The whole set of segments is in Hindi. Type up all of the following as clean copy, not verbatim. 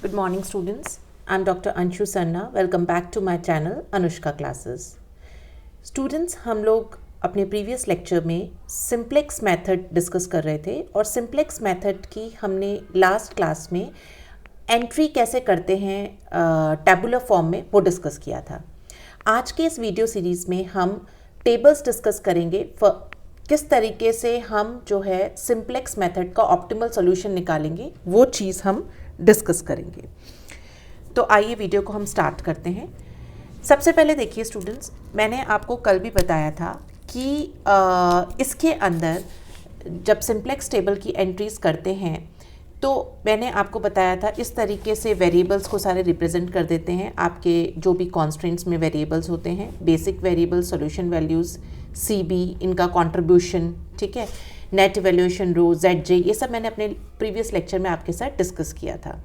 Good morning students. I'm Dr. Anshu Sarna. Welcome back to my channel Anushka Classes. Students, हम लोग अपने प्रीवियस लेक्चर में सिंप्लेक्स मेथड डिस्कस कर रहे थे और सिंप्लेक्स मेथड की हमने लास्ट क्लास में एंट्री कैसे करते हैं टैबुलर फॉर्म में वो डिस्कस किया था. आज के इस वीडियो सीरीज़ में हम टेबल्स डिस्कस करेंगे. किस तरीके से हम जो है सिंप्लेक्स मेथड का ऑप्टिमल सॉल्यूशन निकालेंगे वो चीज़ हम डिस्कस करेंगे. तो आइए वीडियो को हम स्टार्ट करते हैं. सबसे पहले देखिए स्टूडेंट्स, मैंने आपको कल भी बताया था कि इसके अंदर जब सिंप्लेक्स टेबल की एंट्रीज़ करते हैं तो मैंने आपको बताया था इस तरीके से वेरिएबल्स को सारे रिप्रेजेंट कर देते हैं. आपके जो भी कॉन्स्ट्रेंट्स में वेरिएबल्स होते हैं, basic variable, solution values, CB, इनका कंट्रीब्यूशन, ठीक है, नेट इवैल्यूएशन रो, ZJ, ये सब मैंने अपने प्रीवियस लेक्चर में आपके साथ डिस्कस किया था.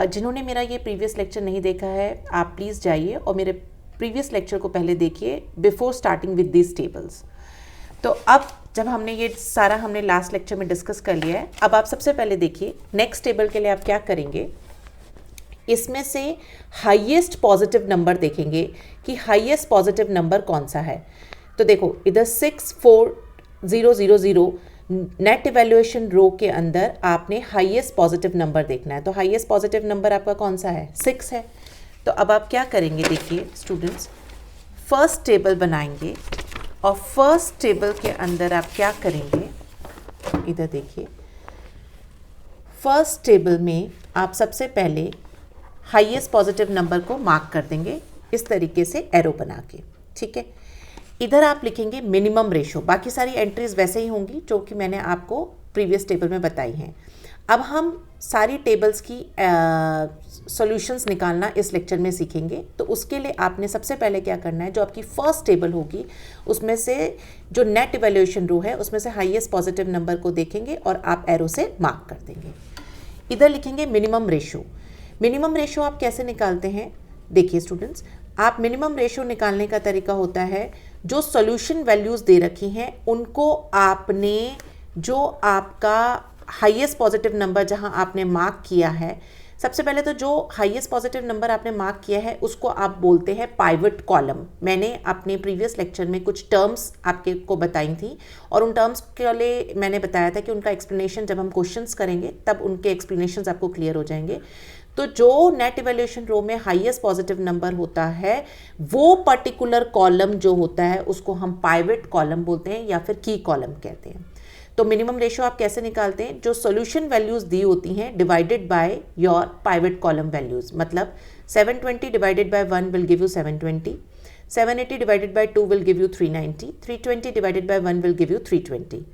जिन्होंने मेरा ये प्रीवियस लेक्चर नहीं देखा है, आप प्लीज़ जाइए और मेरे प्रीवियस लेक्चर को पहले देखिए before starting with this tables. तो अब जब हमने ये सारा हमने लास्ट लेक्चर में डिस्कस कर लिया है, अब आप सबसे पहले देखिए नेक्स्ट टेबल के लिए आप क्या करेंगे. इसमें से हाईएस्ट पॉजिटिव नंबर देखेंगे कि हाईएस्ट पॉजिटिव नंबर कौन सा है. तो देखो इधर 64000 नेट इवैल्यूएशन रो के अंदर आपने हाईएस्ट पॉजिटिव नंबर देखना है. तो हाईएस्ट पॉजिटिव नंबर आपका कौन सा है? 6 है. तो अब आप क्या करेंगे, देखिए स्टूडेंट्स, फर्स्ट टेबल बनाएंगे और फर्स्ट टेबल के अंदर आप क्या करेंगे, इधर देखिए, फर्स्ट टेबल में आप सबसे पहले हाईएस्ट पॉजिटिव नंबर को मार्क कर देंगे इस तरीके से एरो बना के, ठीक है. इधर आप लिखेंगे मिनिमम रेशो. बाकी सारी एंट्रीज वैसे ही होंगी जो कि मैंने आपको प्रीवियस टेबल में बताई हैं. अब हम सारी टेबल्स की सॉल्यूशंस निकालना इस लेक्चर में सीखेंगे. तो उसके लिए आपने सबसे पहले क्या करना है, जो आपकी फर्स्ट टेबल होगी उसमें से जो नेट इवैल्यूएशन रो है उसमें से हाईएस्ट पॉजिटिव नंबर को देखेंगे और आप एरो से मार्क कर देंगे. इधर लिखेंगे मिनिमम रेशो. मिनिमम रेशो आप कैसे निकालते हैं, देखिए स्टूडेंट्स, आप मिनिमम रेशो निकालने का तरीका होता है जो सॉल्यूशन वैल्यूज़ दे रखी हैं उनको आपने, जो आपका हाईएस्ट पॉजिटिव नंबर जहां आपने मार्क किया है, सबसे पहले तो जो हाईएस्ट पॉजिटिव नंबर आपने मार्क किया है उसको आप बोलते हैं पाइवट कॉलम. मैंने अपने प्रीवियस लेक्चर में कुछ टर्म्स आपके को बताई थी और उन टर्म्स के लिए मैंने बताया था कि उनका एक्सप्लेनेशन जब हम क्वेश्चंस करेंगे तब उनके एक्सप्लेनेशंस आपको क्लियर हो जाएंगे. तो जो नेट इवैल्यूएशन रो में हाईएस्ट पॉजिटिव नंबर होता है वो पर्टिकुलर कॉलम जो होता है उसको हम पाइवट कॉलम बोलते हैं या फिर की कॉलम कहते हैं. तो मिनिमम रेशो आप कैसे निकालते हैं, जो सॉल्यूशन वैल्यूज दी होती हैं divided by your pivot column values. मतलब 720 divided by 1 will give you 720, 780 divided by 2 will give you 390, 320 divided by 1 will give you 320.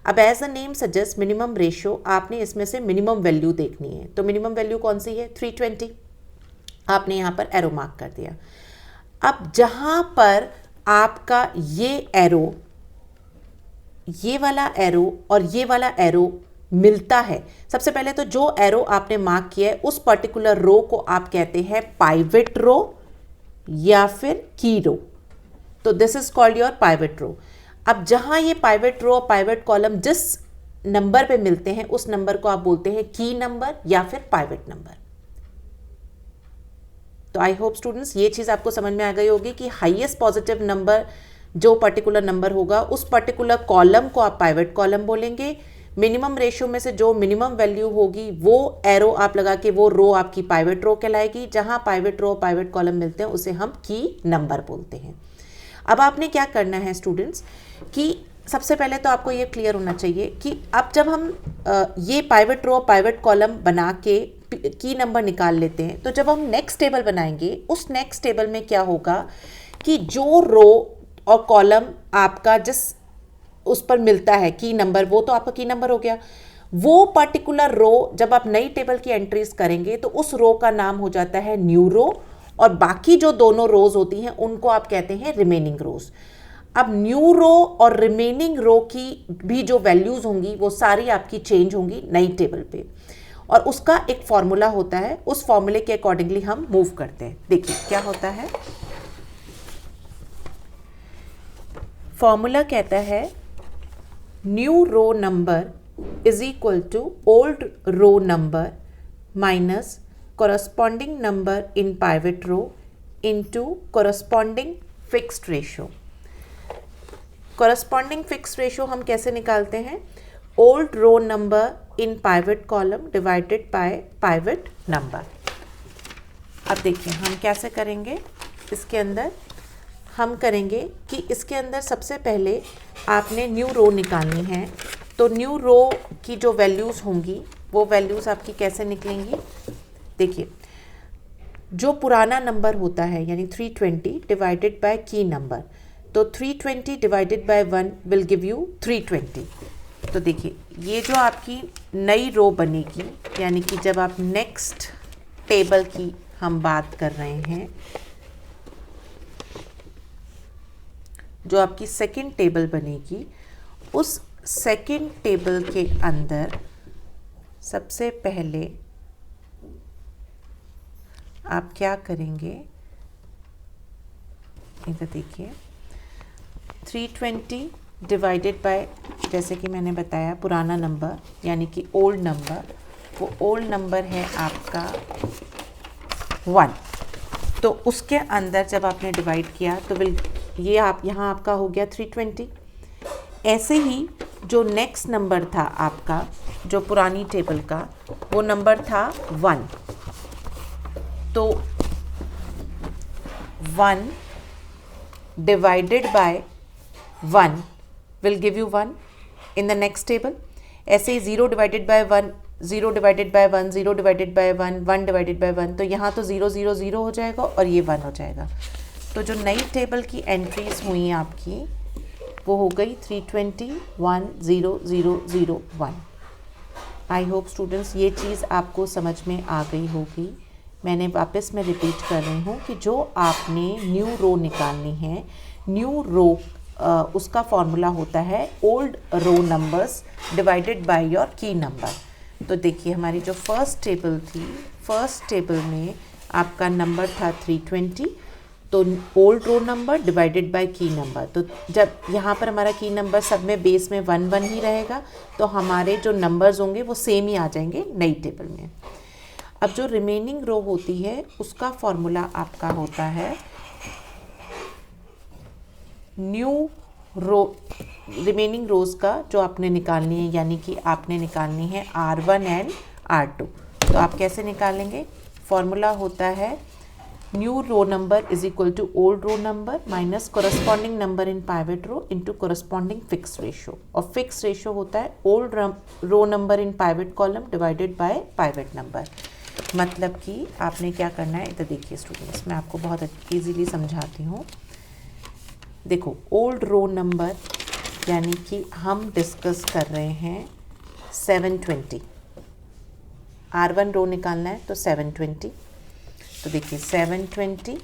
अब as a name suggest minimum ratio, आपने इसमें से मिनिमम वैल्यू देखनी है. तो मिनिमम वैल्यू कौन सी है? 320. आपने यहाँ पर एरो मार्क कर दिया. अब जहाँ पर आपका ये एरो, ये वाला एरो और ये वाला एरो मिलता है, सबसे पहले तो जो एरो आपने मार्क किया है उस पर्टिकुलर रो को आप कहते हैं पाइवट रो या फिर की रो. तो this is called your pivot row. अब जहां ये पाइवट रो और पाइवट कॉलम जिस नंबर पे मिलते हैं उस नंबर को आप बोलते हैं की नंबर या फिर पाइवट नंबर. तो आई होप स्टूडेंट्स ये चीज आपको समझ में आ गई होगी कि हाईएस्ट पॉजिटिव नंबर जो पर्टिकुलर नंबर होगा उस पर्टिकुलर कॉलम को आप पाइवट कॉलम बोलेंगे. मिनिमम रेशियो में से जो मिनिमम वैल्यू होगी वो एरो आप लगा के वो रो आपकी पाइवट रो कहलाएगी. जहां पाइवट रो पाइवट कॉलम मिलते हैं उसे हम की नंबर बोलते हैं. अब आपने क्या करना है स्टूडेंट्स कि सबसे पहले तो आपको ये क्लियर होना चाहिए कि अब जब हम ये पाइवट रो पाइवट कॉलम बना के की नंबर निकाल लेते हैं, तो जब हम नेक्स्ट टेबल बनाएंगे उस नेक्स्ट टेबल में क्या होगा कि जो रो और कॉलम आपका जिस उस पर मिलता है की नंबर, वो तो आपका की नंबर हो गया. वो पर्टिकुलर रो जब आप नई टेबल की एंट्रीज करेंगे तो उस रो का नाम हो जाता है न्यू रो और बाकी जो दोनों रोज होती हैं उनको आप कहते हैं रिमेनिंग रोज. अब न्यू रो और रिमेनिंग रो की भी जो वैल्यूज होंगी वो सारी आपकी चेंज होंगी नई टेबल पे और उसका एक फॉर्मूला होता है. उस फॉर्मूले के अकॉर्डिंगली हम मूव करते हैं. देखिए क्या होता है, फॉर्मूला कहता है new row number is equal to old row number minus corresponding number in pivot row into corresponding fixed ratio. Corresponding fixed ratio हम कैसे निकालते हैं? Old row number in pivot column divided by pivot number. अब देखिए हम कैसे करेंगे. इसके अंदर हम करेंगे कि इसके अंदर सबसे पहले आपने न्यू रो निकालनी है. तो न्यू रो की जो वैल्यूज़ होंगी वो वैल्यूज़ आपकी कैसे निकलेंगी? देखिए, जो पुराना नंबर होता है यानी 320 डिवाइडेड बाय की नंबर, तो 320 divided by 1 will give you 320. तो देखिए, ये जो आपकी नई रो बनेगी, यानी कि जब आप नेक्स्ट टेबल की हम बात कर रहे हैं, जो आपकी सेकंड टेबल बनेगी, उस सेकंड टेबल के अंदर सबसे पहले आप क्या करेंगे? इधर देखिए, 320 डिवाइडेड बाय, जैसे कि मैंने बताया, पुराना नंबर यानी कि ओल्ड नंबर, वो ओल्ड नंबर है आपका 1. तो उसके अंदर जब आपने डिवाइड किया तो ये आप यहाँ आपका हो गया 320. ऐसे ही जो नेक्स्ट नंबर था आपका, जो पुरानी टेबल का, वो नंबर था 1. तो 1 divided by 1 will give you 1 in the next table. ऐसे ही 0 divided by 1, 0 divided by 1, 0 divided by 1, 1 divided by 1. तो यहाँ तो 0 0 0 हो जाएगा और ये 1 हो जाएगा. तो जो नई टेबल की एंट्रीज हुई आपकी वो हो गई 320 1 0 0 0 1. आई होप स्टूडेंट्स ये चीज़ आपको समझ में आ गई होगी. मैंने वापस में रिपीट कर रही हूँ कि जो आपने न्यू रो निकालनी है, न्यू रो उसका फॉर्मूला होता है old row numbers divided by your key number. तो देखिए, हमारी जो फर्स्ट टेबल थी, फर्स्ट टेबल में आपका नंबर था 320, तो old row number divided by key number. तो जब यहाँ पर हमारा की नंबर सब में बेस में 1 1 ही रहेगा, तो हमारे जो नंबर्स होंगे वो सेम ही आ जाएंगे नई टेबल में. अब जो रिमेनिंग रो होती है उसका फॉर्मूला आपका होता है न्यू रो, रिमेनिंग रोज का जो आपने निकालनी है, यानी कि आपने निकालनी है R1 एंड R2. तो आप कैसे निकालेंगे? फॉर्मूला होता है new row number is equal to old row number minus corresponding number in pivot row into corresponding fix ratio. और फिक्स रेशियो होता है old row number in pivot column divided by pivot number. मतलब कि आपने क्या करना है, इधर देखिए स्टूडेंट्स, मैं आपको बहुत इजीली समझाती हूँ. देखो, ओल्ड रो नंबर यानी कि हम डिस्कस कर रहे हैं 720. R1 रो निकालना है तो 720. तो देखिए 720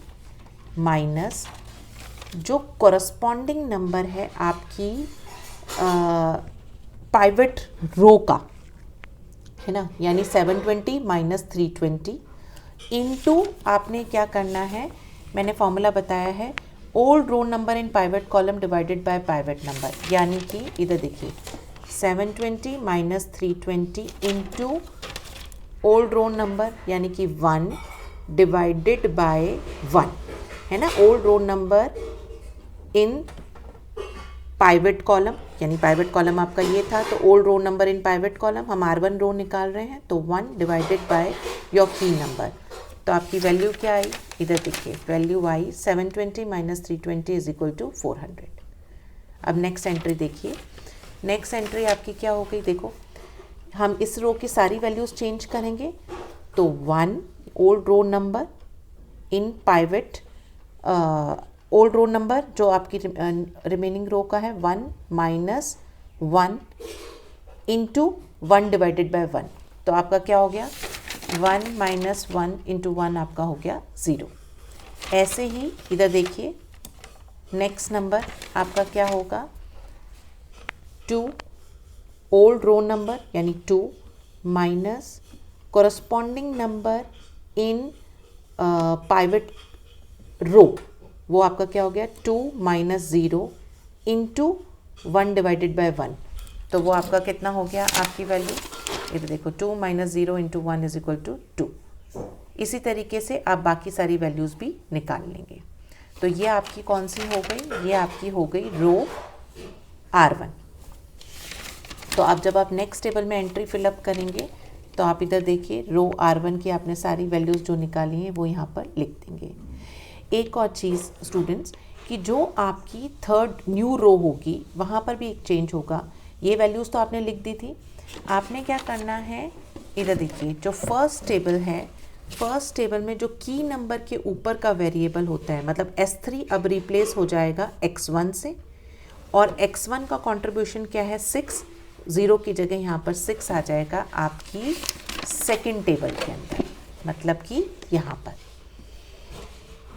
माइनस जो कोरस्पॉन्डिंग नंबर है आपकी पाइवेट रो का, है ना, यानी 720 माइनस 320 इनटू आपने क्या करना है, मैंने फॉर्मूला बताया है old row number in pivot column divided by pivot number. यानी कि इधर देखिए 720 minus 320 into old row number यानी कि 1 डिवाइडेड बाय 1, है ना. Old row number in pivot column, यानी पाइवेट कॉलम आपका ये था, तो old row number in pivot column, हम R1 रो निकाल रहे हैं, तो 1 divided by your key number. तो आपकी वैल्यू क्या आई? इधर देखिए value I 720 minus 320 is equal to 400. अब नेक्स्ट एंट्री देखिए, नेक्स्ट एंट्री आपकी क्या हो गई? देखो, हम इस रो की सारी वैल्यूज़ चेंज करेंगे. तो 1 old row number in pivot, old row number जो आपकी रिमेनिंग रो का है 1 माइनस 1 इंटू 1 डिवाइडेड बाय 1. तो आपका क्या हो गया? 1 माइनस 1 इंटू 1 आपका हो गया 0. ऐसे ही इधर देखिए नेक्स्ट नंबर आपका क्या होगा? 2 ओल्ड रो नंबर यानी 2 minus corresponding number in pivot row, वो आपका क्या हो गया? 2 माइनस 0 इंटू 1 डिवाइडेड बाय 1. तो वो आपका कितना हो गया? आपकी वैल्यू इधर देखो 2 minus 0 into 1 is equal to 2. इसी तरीके से आप बाकी सारी वैल्यूज़ भी निकाल लेंगे। तो ये आपकी कौन सी हो गई, ये आपकी हो गई रो R1। तो अब जब आप नेक्स्ट टेबल में एंट्री फिलअप करेंगे तो आप इधर देखिए रो R1 की आपने सारी वैल्यूज़ जो निकाली हैं वो यहाँ पर लिख देंगे। एक और चीज़ स्टूडेंट्स कि जो आपकी थर्ड न्यू रो होगी वहाँ पर भी एक चेंज होगा। ये वैल्यूज़ तो आपने लिख दी थी, आपने क्या करना है, इधर देखिए जो फर्स्ट टेबल है, फर्स्ट टेबल में जो की नंबर के ऊपर का वेरिएबल होता है, मतलब S3 अब रिप्लेस हो जाएगा X1 से, और X1 का कंट्रीब्यूशन क्या है 6, 0 की जगह यहाँ पर 6 आ जाएगा आपकी सेकंड टेबल के अंदर, मतलब कि यहाँ पर।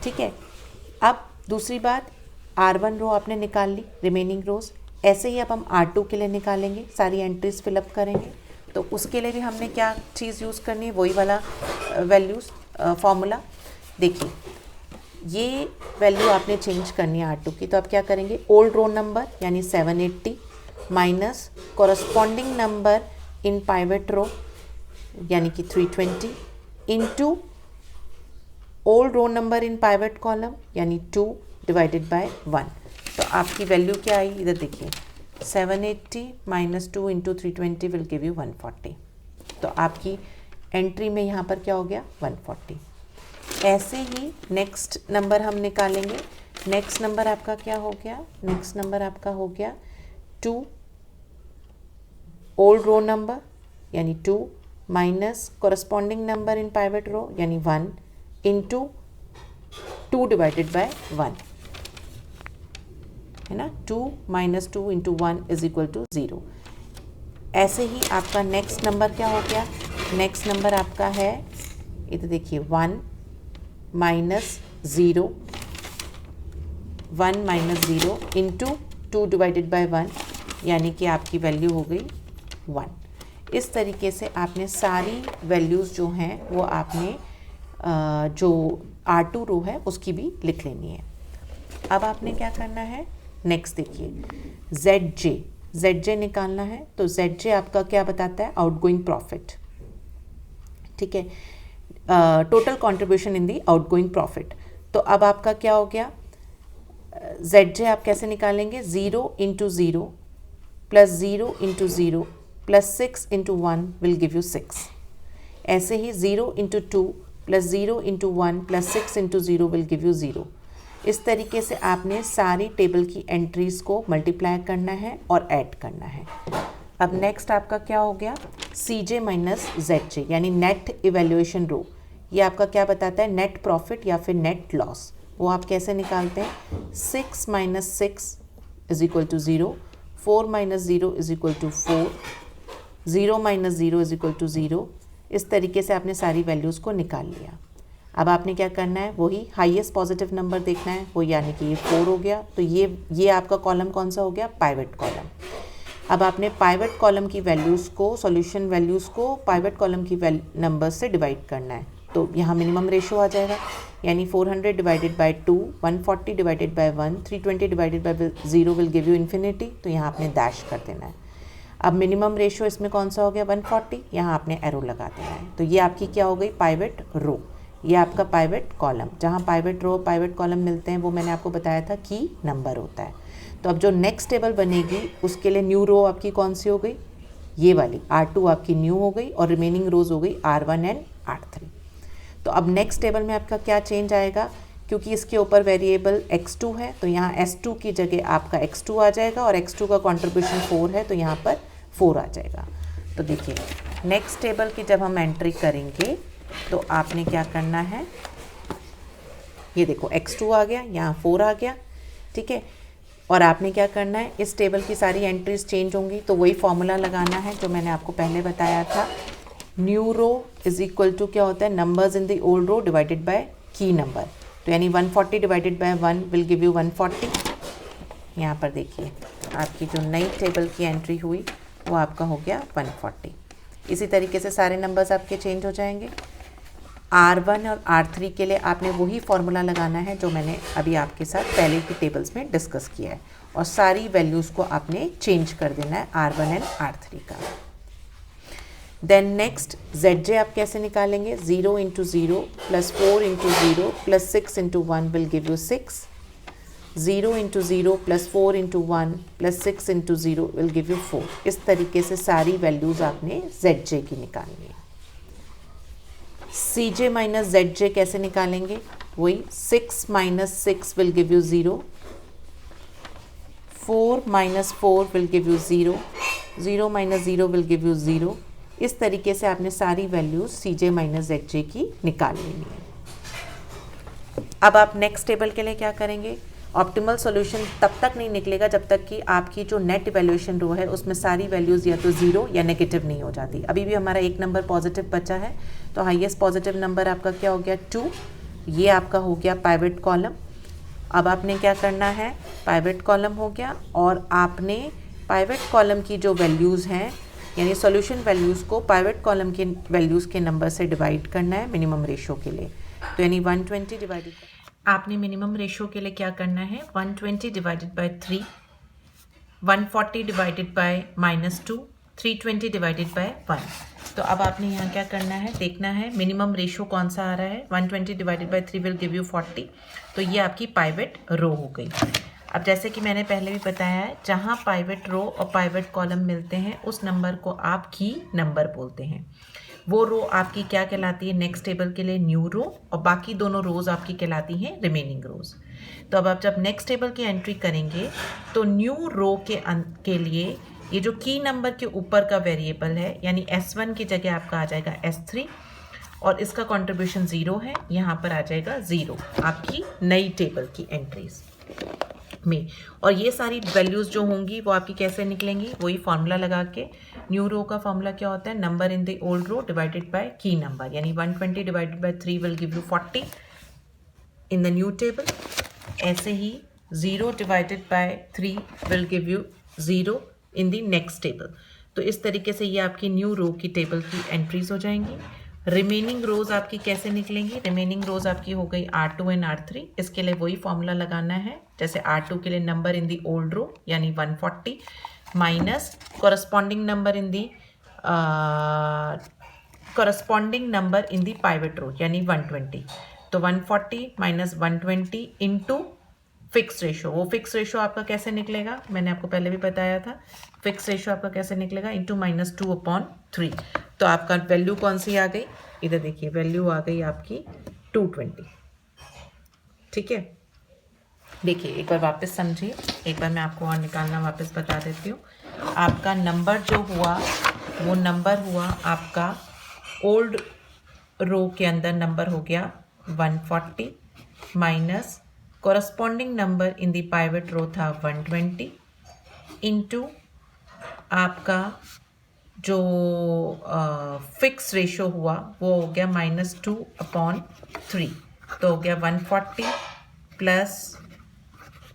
ठीक है, अब दूसरी बात, R1 रो आपने निकाल ली, रिमेनिंग रोज। ऐसे ही अब हम R2 के लिए निकालेंगे, सारी एंट्रीज फिलअप करेंगे। तो उसके लिए भी हमने क्या चीज़ यूज़ करनी है, वही वाला वैल्यूज़ फॉर्मूला। देखिए ये वैल्यू आपने चेंज करनी है R2 की, तो आप क्या करेंगे, ओल्ड रो नंबर यानी 780 minus corresponding number in pivot row यानी कि 320 into old row number in pivot column यानी 2 डिवाइडेड बाय 1। तो आपकी वैल्यू क्या आई, इधर देखिए 780 minus 2 into 320 will give you 140। तो आपकी एंट्री में यहाँ पर क्या हो गया 140। ऐसे ही नेक्स्ट नंबर हम निकालेंगे। नेक्स्ट नंबर आपका क्या हो गया, नेक्स्ट नंबर आपका हो गया 2 ओल्ड रो नंबर यानी 2 minus corresponding number in pivot row यानी 1 इंटू 2 डिवाइडेड बाय 1, है ना। 2 minus 2 into 1 is equal to 0। ऐसे ही आपका नेक्स्ट नंबर क्या हो गया, नेक्स्ट नंबर आपका है, इधर देखिए 1 minus 0, 1 minus 0 into 2 divided by 1 यानी कि आपकी वैल्यू हो गई 1। इस तरीके से आपने सारी वैल्यूज़ जो हैं वो आपने जो R2 रो है उसकी भी लिख लेनी है। अब आपने क्या करना है, नेक्स्ट देखिए ZJ निकालना है। तो ZJ आपका क्या बताता है, आउटगोइंग प्रॉफिट। ठीक है, total contribution in the outgoing profit. तो अब आपका क्या हो गया, ZJ आप कैसे निकालेंगे, 0 into 0 plus 0 into 0 plus 6 into 1 will give you 6। ऐसे ही 0 into 2 plus 0 into 1 plus 6 into 0 will give you 0। इस तरीके से आपने सारी टेबल की एंट्रीज़ को मल्टीप्लाई करना है और ऐड करना है। अब नेक्स्ट आपका क्या हो गया, CJ माइनस ZJ यानी नेट इवैल्यूएशन रो। ये आपका क्या बताता है, नेट प्रॉफिट या फिर नेट लॉस। वो आप कैसे निकालते हैं, 6 minus 6 is equal to 0, 4 minus 0 is equal to 4, 0 minus 0 is equal to 0। इस तरीके से आपने सारी वैल्यूज़ को निकाल लिया। अब आपने क्या करना है, वही हाईएस्ट पॉजिटिव नंबर देखना है, वो यानी कि ये 4 हो गया। तो ये आपका कॉलम कौन सा हो गया, पाइवेट कॉलम। अब आपने पाइवेट कॉलम की वैल्यूज़ को, सॉल्यूशन वैल्यूज़ को पाइवेट कॉलम की नंबर से डिवाइड करना है। तो यहाँ मिनिमम रेशो आ जाएगा, यानी 400 divided by 2, 140 divided by 1, 320 divided bye 0 will give you infinity. तो यहाँ आपने डैश कर देना है। अब मिनिमम रेशो इसमें कौन सा हो गया, 140, यहाँ आपने एरो लगा देना है। तो ये आपकी क्या हो गई, पाइवेट रो। ये आपका पाइवेट कॉलम, जहाँ पाइवेट रो पाइवेट कॉलम मिलते हैं वो मैंने आपको बताया था की नंबर होता है। तो अब जो नेक्स्ट टेबल बनेगी उसके लिए न्यू रो आपकी कौन सी हो गई, ये वाली R2 आपकी न्यू हो गई और रिमेनिंग रोज हो गई R1 एंड R3। तो अब नेक्स्ट टेबल में आपका क्या चेंज आएगा, क्योंकि इसके ऊपर वेरिएबल X2 है तो यहाँ S2 की जगह आपका X2 आ जाएगा और X2 का कंट्रीब्यूशन 4 है तो यहाँ पर 4 आ जाएगा। तो देखिए नेक्स्ट टेबल की जब हम एंट्री करेंगे तो आपने क्या करना है, ये देखो X2 आ गया, यहाँ 4 आ गया। ठीक है, और आपने क्या करना है, इस टेबल की सारी एंट्रीज चेंज होंगी तो वही फॉर्मूला लगाना है जो मैंने आपको पहले बताया था। New row is equal to क्या होता है, numbers in the old row divided by key number. तो यानी 140 divided by 1 will give you 140। यहाँ पर देखिए आपकी जो नई टेबल की एंट्री हुई वो आपका हो गया 140। इसी तरीके से सारे नंबर्स आपके चेंज हो जाएंगे। R1 और R3 के लिए आपने वही फॉर्मूला लगाना है जो मैंने अभी आपके साथ पहले की टेबल्स में डिस्कस किया है, और सारी वैल्यूज़ को आपने चेंज कर देना है R1 एंड R3 का। देन नेक्स्ट ZJ आप कैसे निकालेंगे, 0 into 0 plus 4 into 0 plus 6 into 1 will give you 6, 0 into 0 plus 4 into 1 plus 6 into 0 will give you 4। इस तरीके से सारी वैल्यूज़ आपने ZJ की निकालनी है। CJ माइनस ZJ कैसे निकालेंगे, वही 6 minus 6 will give you 0, 4 minus 4 will give you 0, 0 minus 0 will give you 0। इस तरीके से आपने सारी वैल्यूज CJ माइनस ZJ की निकाल लेनी है। अब आप नेक्स्ट टेबल के लिए क्या करेंगे, ऑप्टिमल सॉल्यूशन तब तक नहीं निकलेगा जब तक कि आपकी जो नेट इवैल्यूएशन रो है उसमें सारी वैल्यूज़ या तो ज़ीरो या नेगेटिव नहीं हो जाती। अभी भी हमारा एक नंबर पॉजिटिव बचा है, तो हाईएस्ट पॉजिटिव नंबर आपका क्या हो गया 2, ये आपका हो गया पाइवट कॉलम। अब आपने क्या करना है, पाइवट कॉलम हो गया और आपने पाइवट कॉलम की जो वैल्यूज़ हैं यानी सॉल्यूशन वैल्यूज़ को पाइवट कॉलम के वैल्यूज़ के नंबर से डिवाइड करना है मिनिमम रेशो के लिए। तो यानी 120 डिवाइडेड, आपने मिनिमम रेशो के लिए क्या करना है, 120 divided by 3, 140 divided by -2, 320 divided by 1। तो अब आपने यहाँ क्या करना है, देखना है मिनिमम रेशो कौन सा आ रहा है, 120 divided by 3 will give you 40। तो ये आपकी पाइवट रो हो गई। अब जैसे कि मैंने पहले भी बताया है, जहाँ पाइवट रो और पाइवट कॉलम मिलते हैं उस नंबर को आप की नंबर बोलते हैं। वो रो आपकी क्या कहलाती है नेक्स्ट टेबल के लिए, न्यू रो, और बाकी दोनों रोज आपकी कहलाती हैं रिमेनिंग रोज। तो अब आप जब नेक्स्ट टेबल की एंट्री करेंगे तो न्यू रो के लिए ये जो की नंबर के ऊपर का वेरिएबल है यानी S1 की जगह आपका आ जाएगा S3 और इसका कंट्रीब्यूशन 0 है, यहाँ पर आ जाएगा 0 आपकी नई टेबल की एंट्रीज में। और ये सारी वैल्यूज़ जो होंगी वो आपकी कैसे निकलेंगी, वही फॉर्मूला लगा के। न्यू रो का फॉर्मूला क्या होता है, number in the old row divided by key number, यानी 120 divided by 3 will give you 40 in the new table. ऐसे ही 0 divided by 3 will give you 0 in the next table. तो इस तरीके से ये आपकी न्यू रो की टेबल की एंट्रीज हो जाएंगी। रिमेनिंग रोज आपकी कैसे निकलेंगी, रिमेनिंग रोज आपकी हो गई R2 एंड R3। इसके लिए वही फॉर्मूला लगाना है, जैसे R2 के लिए number in the old row यानी 140 minus corresponding number in the pivot row यानी 120। तो 140 माइनस 120 इंटू फिक्स रेशो। वो फिक्स रेशो आपका कैसे निकलेगा, मैंने आपको पहले भी बताया था, फिक्स रेशो आपका कैसे निकलेगा, इंटू -2/3। तो आपका वैल्यू कौन सी आ गई, इधर देखिए वैल्यू आ गई आपकी 220। ठीक है, देखिए एक बार वापस समझिए, एक बार मैं आपको और निकालना वापस बता देती हूँ। आपका नंबर जो हुआ वो नंबर हुआ आपका ओल्ड रो के अंदर नंबर हो गया 140 minus corresponding number in the pivot row था 120 इंटू आपका जो फिक्स रेशो हुआ वो हो गया -2/3। तो हो गया 140 प्लस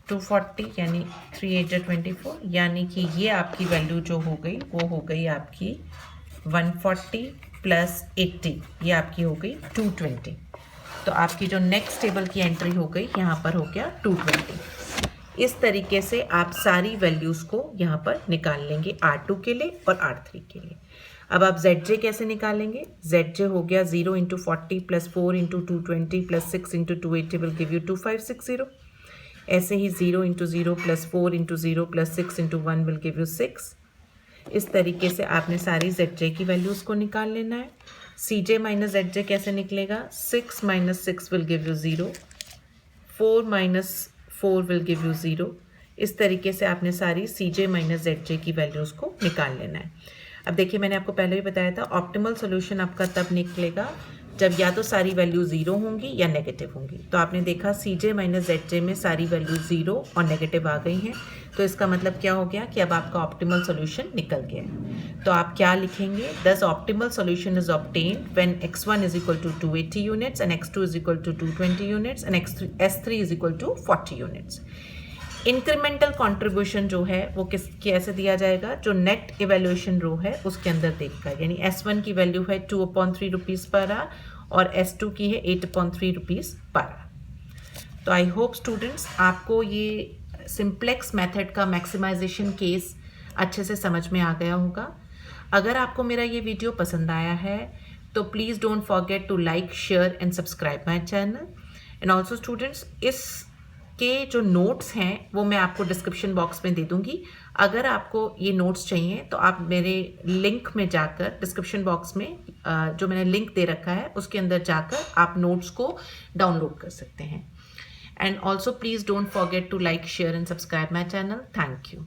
240 यानी 3 8 24, यानी कि ये आपकी वैल्यू जो हो गई वो हो गई आपकी 140 प्लस 80, ये आपकी हो गई 220। तो आपकी जो नेक्स्ट टेबल की एंट्री हो गई यहाँ पर हो गया 220। इस तरीके से आप सारी वैल्यूज़ को यहाँ पर निकाल लेंगे R2 के लिए और R3 के लिए। अब आप ZJ कैसे निकालेंगे, ZJ हो गया 0 into 40 plus 4 into 220 plus 6 into 280 will give you 2560। ऐसे ही 0 into 0 plus 4 into 0 plus 6 into 1 will give you 6। इस तरीके से आपने सारी ZJ की वैल्यूज़ को निकाल लेना है। CJ माइनस ZJ कैसे निकलेगा, 6 minus 6 will give you 0, 4 minus 4 will give you 0। इस तरीके से आपने सारी CJ माइनस ZJ की वैल्यूज़ को निकाल लेना है। अब देखिए मैंने आपको पहले भी बताया था ऑप्टिमल सॉल्यूशन आपका तब निकलेगा जब या तो सारी वैल्यू 0 होंगी या नेगेटिव होंगी। तो आपने देखा CJ माइनस ZJ में सारी वैल्यू 0 और नेगेटिव आ गई हैं, तो इसका मतलब क्या हो गया कि अब आपका ऑप्टिमल सॉल्यूशन निकल गया। तो आप क्या लिखेंगे, thus optimal solution is obtained when x1 is equal to 280 units and x2 is equal to 220 units and S3 is equal to 40 units. Incremental contribution जो है वो कैसे दिया जाएगा, जो नेट इवैल्यूएशन रो है उसके अंदर देखकर, यानी S1 की वैल्यू है 2/3 रुपीज़ पर आवर और S2 की है 8/3 रुपीज़ पर आवर। तो आई होप स्टूडेंट्स आपको ये सिंप्लेक्स मेथड का मैक्सिमाइजेशन केस अच्छे से समझ में आ गया होगा। अगर आपको मेरा ये वीडियो पसंद आया है तो please don't forget to like, share and subscribe my channel. And also students, इसके जो नोट्स हैं वो मैं आपको डिस्क्रिप्शन बॉक्स में दे दूँगी। अगर आपको ये नोट्स चाहिए तो आप मेरे लिंक में जाकर, डिस्क्रिप्शन बॉक्स में जो मैंने लिंक दे रखा है उसके अंदर जाकर आप नोट्स को डाउनलोड कर सकते हैं। And also please don't forget to like, share and subscribe my channel. Thank you.